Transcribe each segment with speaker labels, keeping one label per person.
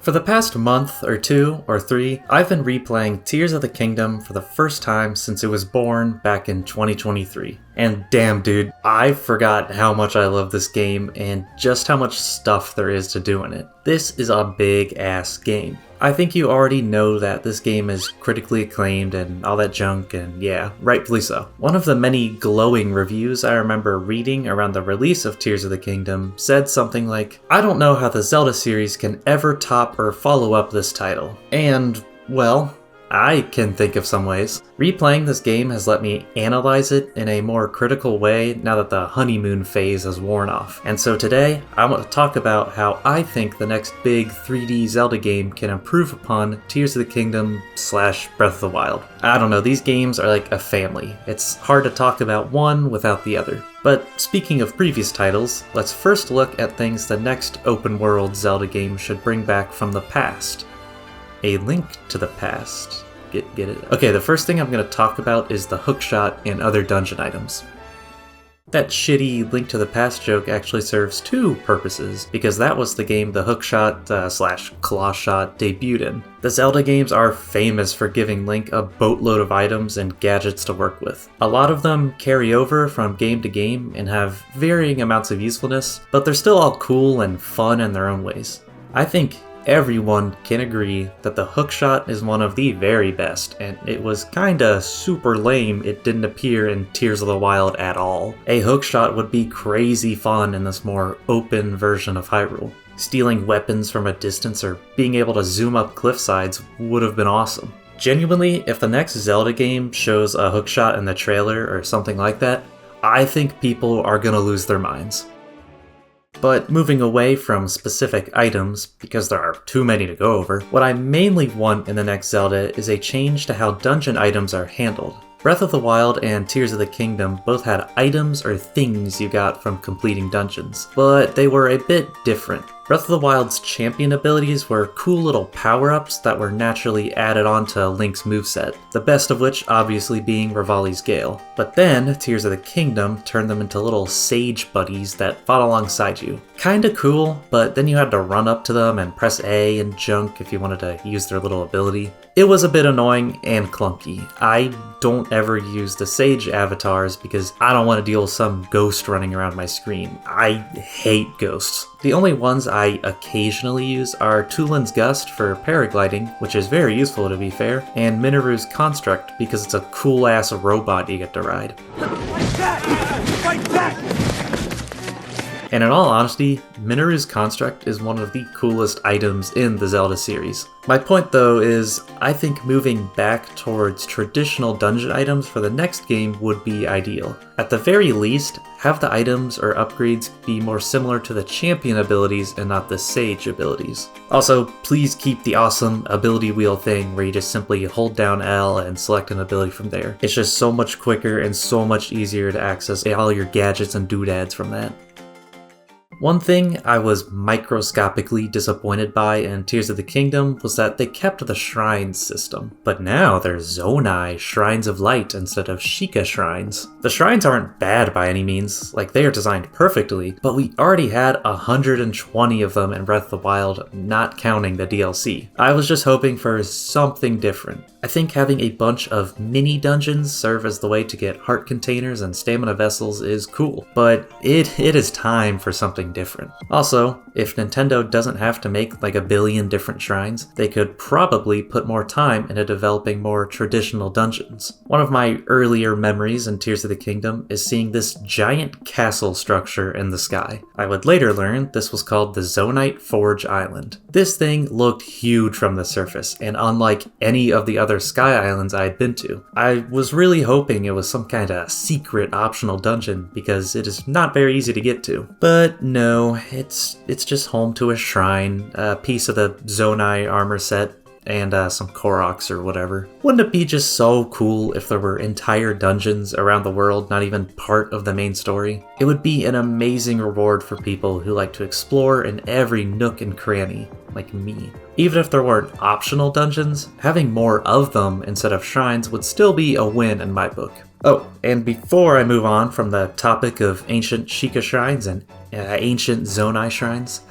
Speaker 1: For the past month or 2 or 3, I've been replaying Tears of the Kingdom for the first time since it was born back in 2023. And damn dude, I forgot how much I love this game and just how much stuff there is to do in it. This is a big ass game. I think you already know that this game is critically acclaimed and all that junk, and yeah, rightfully so. One of the many glowing reviews I remember reading around the release of Tears of the Kingdom said something like, "I don't know how the Zelda series can ever top or follow up this title." And, well, I can think of some ways. Replaying this game has let me analyze it in a more critical way now that the honeymoon phase has worn off. And so today, I want to talk about how I think the next big 3D Zelda game can improve upon Tears of the Kingdom / Breath of the Wild. I don't know, these games are like a family. It's hard to talk about one without the other. But speaking of previous titles, let's first look at things the next open world Zelda game should bring back from the past. A Link to the Past. Get it? Okay, the first thing I'm going to talk about is the hookshot and other dungeon items. That shitty Link to the Past joke actually serves two purposes, because that was the game the hookshot / claw shot debuted in. The Zelda games are famous for giving Link a boatload of items and gadgets to work with. A lot of them carry over from game to game and have varying amounts of usefulness, but they're still all cool and fun in their own ways. I think everyone can agree that the hookshot is one of the very best, and it was kinda super lame it didn't appear in Tears of the Wild at all. A hookshot would be crazy fun in this more open version of Hyrule. Stealing weapons from a distance or being able to zoom up cliff sides would have been awesome. Genuinely, if the next Zelda game shows a hookshot in the trailer or something like that, I think people are gonna lose their minds. But moving away from specific items, because there are too many to go over, what I mainly want in the next Zelda is a change to how dungeon items are handled. Breath of the Wild and Tears of the Kingdom both had items or things you got from completing dungeons, but they were a bit different. Breath of the Wild's champion abilities were cool little power-ups that were naturally added onto Link's moveset, the best of which obviously being Revali's Gale. But then, Tears of the Kingdom turned them into little sage buddies that fought alongside you. Kinda cool, but then you had to run up to them and press A and junk if you wanted to use their little ability. It was a bit annoying and clunky. I don't ever use the sage avatars because I don't want to deal with some ghost running around my screen. I hate ghosts. The only ones I occasionally use are Tulin's Gust for paragliding, which is very useful to be fair, and Minoru's Construct because it's a cool ass robot you get to ride.
Speaker 2: Fight back! Fight back!
Speaker 1: And in all honesty, Minoru's Construct is one of the coolest items in the Zelda series. My point though is, I think moving back towards traditional dungeon items for the next game would be ideal. At the very least, have the items or upgrades be more similar to the champion abilities and not the sage abilities. Also, please keep the awesome ability wheel thing where you just simply hold down L and select an ability from there. It's just so much quicker and so much easier to access all your gadgets and doodads from that. One thing I was microscopically disappointed by in Tears of the Kingdom was that they kept the shrines system, but now they're Zonai, Shrines of Light, instead of Sheikah Shrines. The shrines aren't bad by any means, like they are designed perfectly, but we already had 120 of them in Breath of the Wild, not counting the DLC. I was just hoping for something different. I think having a bunch of mini dungeons serve as the way to get heart containers and stamina vessels is cool, but it is time for something different. Also, if Nintendo doesn't have to make like a billion different shrines, they could probably put more time into developing more traditional dungeons. One of my earlier memories in Tears of the Kingdom is seeing this giant castle structure in the sky. I would later learn this was called the Zonite Forge Island. This thing looked huge from the surface, and unlike any of the other sky islands I had been to. I was really hoping it was some kind of secret optional dungeon because it is not very easy to get to. But no, it's just home to a shrine, a piece of the Zonai armor set, and some Koroks or whatever. Wouldn't it be just so cool if there were entire dungeons around the world not even part of the main story? It would be an amazing reward for people who like to explore in every nook and cranny, like me. Even if there weren't optional dungeons, having more of them instead of shrines would still be a win in my book. Oh, and before I move on from the topic of ancient Sheikah shrines and ancient Zonai shrines,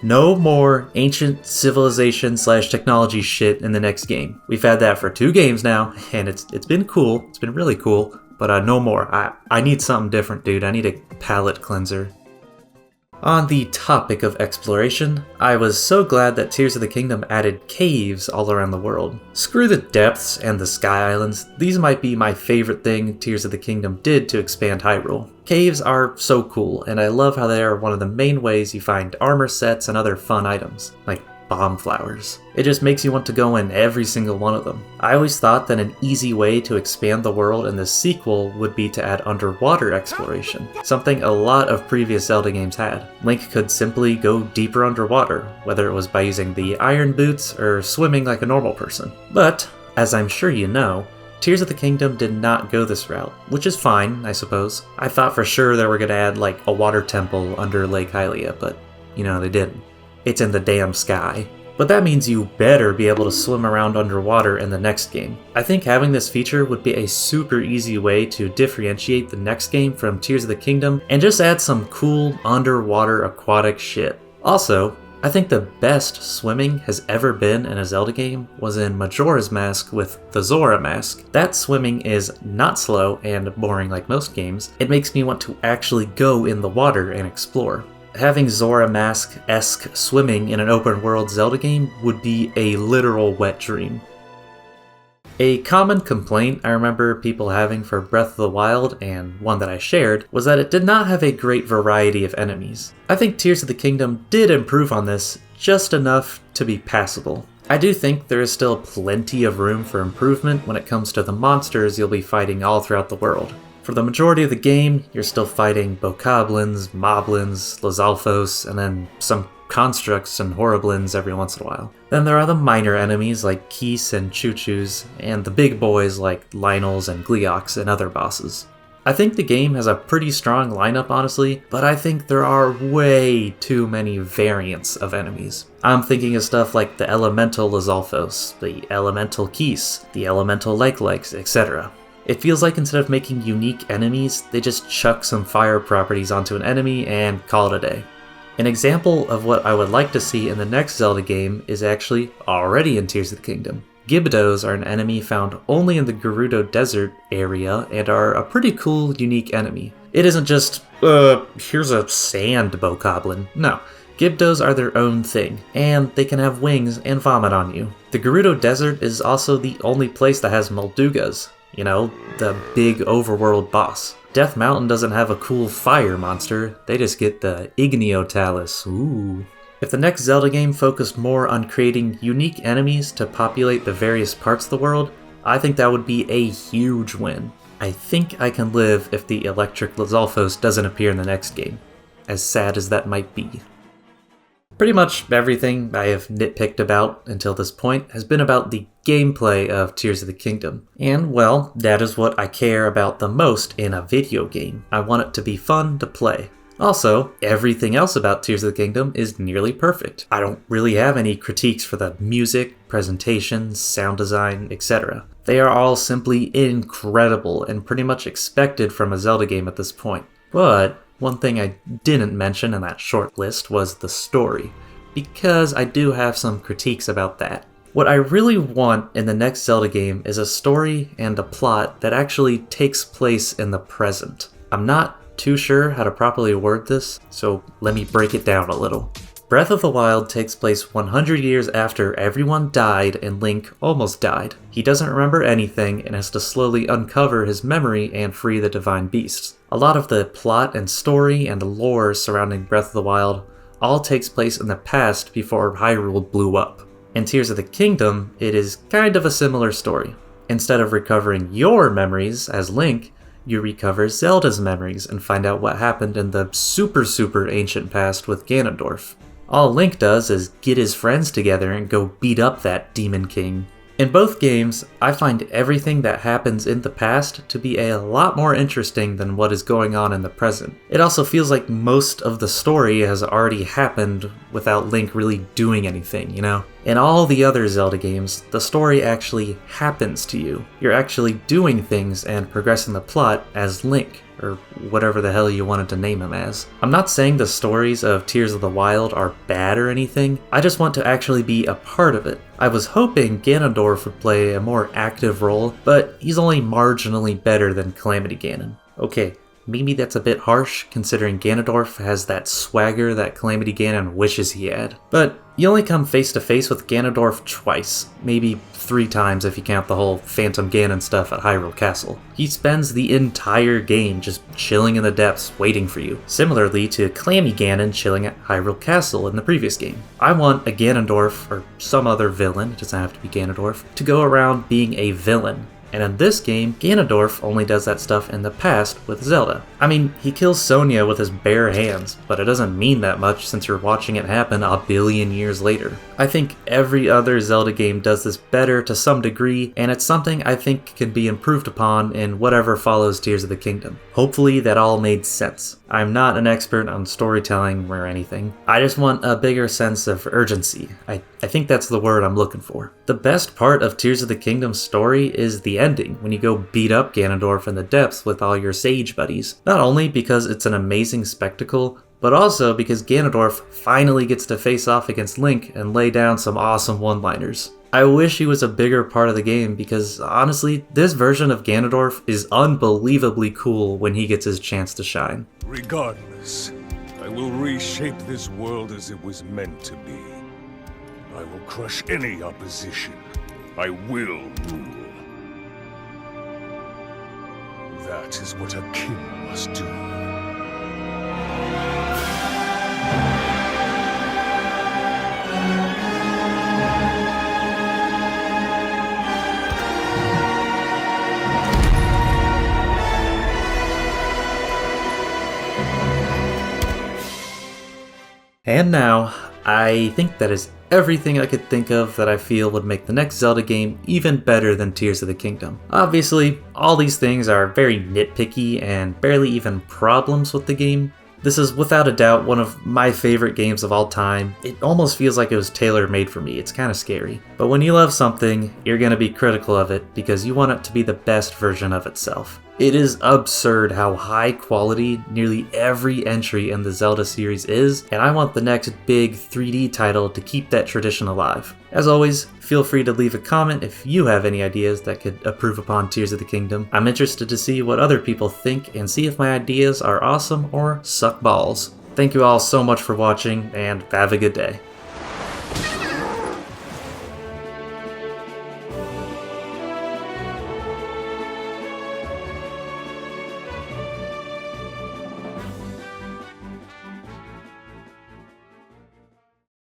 Speaker 1: No more ancient civilization / technology shit in the next game. We've had that for 2 games now, and it's been cool. It's been really cool, but no more. I need something different, dude. I need a palate cleanser. On the topic of exploration, I was so glad that Tears of the Kingdom added caves all around the world. Screw the depths and the sky islands, these might be my favorite thing Tears of the Kingdom did to expand Hyrule. Caves are so cool, and I love how they are one of the main ways you find armor sets and other fun items, like bomb flowers. It just makes you want to go in every single one of them. I always thought that an easy way to expand the world in the sequel would be to add underwater exploration, something a lot of previous Zelda games had. Link could simply go deeper underwater, whether it was by using the iron boots or swimming like a normal person. But, as I'm sure you know, Tears of the Kingdom did not go this route, which is fine, I suppose. I thought for sure they were going to add like a water temple under Lake Hylia, but they didn't. It's in the damn sky. But that means you better be able to swim around underwater in the next game. I think having this feature would be a super easy way to differentiate the next game from Tears of the Kingdom and just add some cool underwater aquatic shit. Also, I think the best swimming has ever been in a Zelda game was in Majora's Mask with the Zora Mask. That swimming is not slow and boring like most games. It makes me want to actually go in the water and explore. Having Zora Mask-esque swimming in an open-world Zelda game would be a literal wet dream. A common complaint I remember people having for Breath of the Wild, and one that I shared, was that it did not have a great variety of enemies. I think Tears of the Kingdom did improve on this, just enough to be passable. I do think there is still plenty of room for improvement when it comes to the monsters you'll be fighting all throughout the world. For the majority of the game, you're still fighting bokoblins, moblins, Lizalfos, and then some constructs and horriblins every once in a while. Then there are the minor enemies like Keese and Choo-Choos, and the big boys like Lynels and Gleeoks and other bosses. I think the game has a pretty strong lineup honestly, but I think there are way too many variants of enemies. I'm thinking of stuff like the Elemental Lizalfos, the Elemental Keese, the Elemental Lake-Likes, etc. It feels like instead of making unique enemies, they just chuck some fire properties onto an enemy and call it a day. An example of what I would like to see in the next Zelda game is actually already in Tears of the Kingdom. Gibdos are an enemy found only in the Gerudo Desert area and are a pretty cool, unique enemy. It isn't just, here's a sand bokoblin. No. Gibdos are their own thing, and they can have wings and vomit on you. The Gerudo Desert is also the only place that has Moldugas. The big overworld boss. Death Mountain doesn't have a cool fire monster, they just get the Igneo ooh. If the next Zelda game focused more on creating unique enemies to populate the various parts of the world, I think that would be a huge win. I think I can live if the Electric Lizalfos doesn't appear in the next game, as sad as that might be. Pretty much everything I have nitpicked about until this point has been about the gameplay of Tears of the Kingdom. And, well, that is what I care about the most in a video game. I want it to be fun to play. Also, everything else about Tears of the Kingdom is nearly perfect. I don't really have any critiques for the music, presentation, sound design, etc. They are all simply incredible and pretty much expected from a Zelda game at this point. But one thing I didn't mention in that short list was the story, because I do have some critiques about that. What I really want in the next Zelda game is a story and a plot that actually takes place in the present. I'm not too sure how to properly word this, so let me break it down a little. Breath of the Wild takes place 100 years after everyone died and Link almost died. He doesn't remember anything and has to slowly uncover his memory and free the divine beasts. A lot of the plot and story and lore surrounding Breath of the Wild all takes place in the past before Hyrule blew up. In Tears of the Kingdom, it is kind of a similar story. Instead of recovering your memories as Link, you recover Zelda's memories and find out what happened in the super ancient past with Ganondorf. All Link does is get his friends together and go beat up that Demon King. In both games, I find everything that happens in the past to be a lot more interesting than what is going on in the present. It also feels like most of the story has already happened without Link really doing anything, In all the other Zelda games, the story actually happens to you. You're actually doing things and progressing the plot as Link. or whatever the hell you wanted to name him as. I'm not saying the stories of Tears of the Wild are bad or anything, I just want to actually be a part of it. I was hoping Ganondorf would play a more active role, but he's only marginally better than Calamity Ganon. Okay, maybe that's a bit harsh, considering Ganondorf has that swagger that Calamity Ganon wishes he had. But you only come face to face with Ganondorf twice, maybe 3 times if you count the whole Phantom Ganon stuff at Hyrule Castle. He spends the entire game just chilling in the depths waiting for you, similarly to Clammy Ganon chilling at Hyrule Castle in the previous game. I want a Ganondorf, or some other villain, it doesn't have to be Ganondorf, to go around being a villain. And in this game, Ganondorf only does that stuff in the past with Zelda. I mean, he kills Sonia with his bare hands, but it doesn't mean that much since you're watching it happen a billion years later. I think every other Zelda game does this better to some degree, and it's something I think can be improved upon in whatever follows Tears of the Kingdom. Hopefully that all made sense. I'm not an expert on storytelling or anything. I just want a bigger sense of urgency. I think that's the word I'm looking for. The best part of Tears of the Kingdom's story is the ending, when you go beat up Ganondorf in the depths with all your sage buddies. Not only because it's an amazing spectacle, but also because Ganondorf finally gets to face off against Link and lay down some awesome one-liners. I wish he was a bigger part of the game because, honestly, this version of Ganondorf is unbelievably cool when he gets his chance to shine.
Speaker 3: Regardless, I will reshape this world as it was meant to be. I will crush any opposition. I will rule. That is what a king must do.
Speaker 1: And now, I think that is everything I could think of that I feel would make the next Zelda game even better than Tears of the Kingdom. Obviously, all these things are very nitpicky and barely even problems with the game. This is without a doubt one of my favorite games of all time. It almost feels like it was tailor-made for me. It's kind of scary. But when you love something, you're going to be critical of it because you want it to be the best version of itself. It is absurd how high quality nearly every entry in the Zelda series is, and I want the next big 3D title to keep that tradition alive. As always, feel free to leave a comment if you have any ideas that could improve upon Tears of the Kingdom. I'm interested to see what other people think and see if my ideas are awesome or suck balls. Thank you all so much for watching, and have a good day.